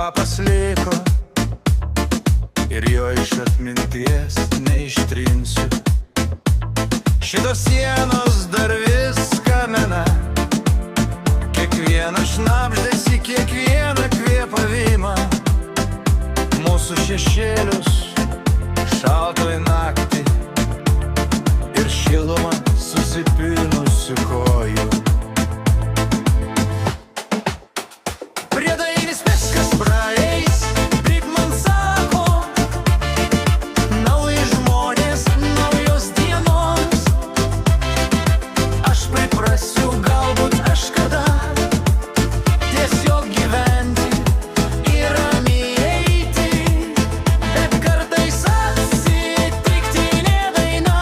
kvapas liko ir jo iš atminties neištrinsiu. Šitos sienos dar viską mena, kiekvieną šnabždesį, kiekvieną kvėpavimą, mūsų šešėlius šaltoj naktį ir šilumą susipynusių kojų. Priedainis viskas praeis, taip man sako, nauji žmonės, naujos dienos. Aš priprasiu galbūt kažkada tiesiog gyventi ir ramiai eiti, bet kartais atsitiktinė daina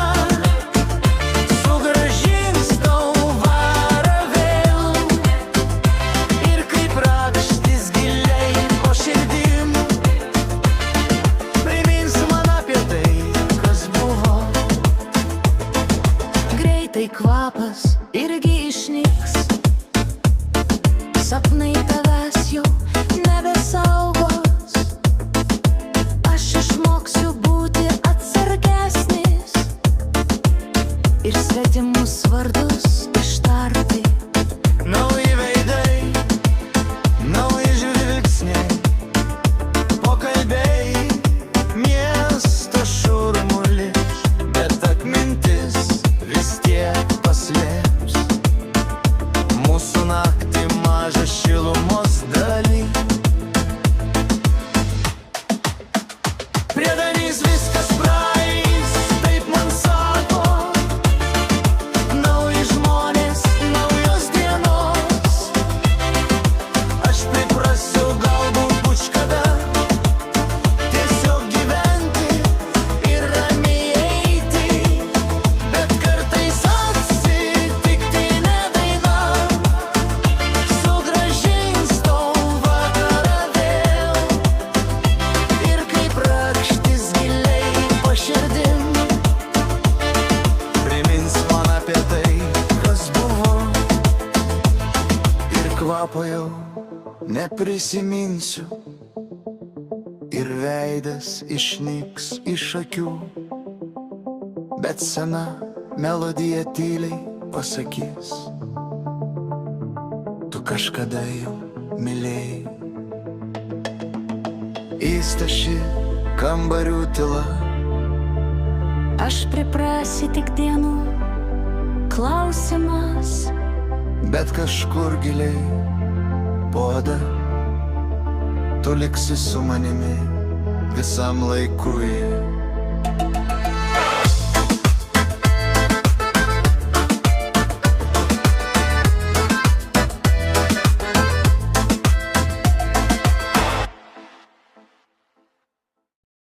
sugrąžins tau varą vėl. Ir kaip rakštis giliai po širdim primins man apie tai, kas buvo. Greitai kvapas irgi išnyks, sapnai tavęs jau nebesaugos. Aš išmoksiu būti atsargesnis ir svetimus vardus ištarti. Nauji veidai, nauji žvilgsniai, pokalbiai, miesto šurmulis, bet atmintis vis tiek paslėps mūsų naktį mažą šilumos dalį. Priedanys viskas praeis, taip man sako, nauji žmonės, naujos dienos. Aš priprasiu galbūt kažkada tiesiog gyventi ir ramiai eiti, bet kartais atsitiktinė daina sugrąžins tau vakarą vėl. Ir kaip rakštis giliai po širdim primins man apie tai, kas buvo. Ir kvapo jau neprisiminsiu, ir veidas išnyks iš akių, bet sena melodija tyliai pasakys: tu kažkada jau mylėjai. Įstaši kambarių tyla, Aš priprasi tik dienų klausimas. bet kažkur giliai poda tu liksi su manimi visam laikui.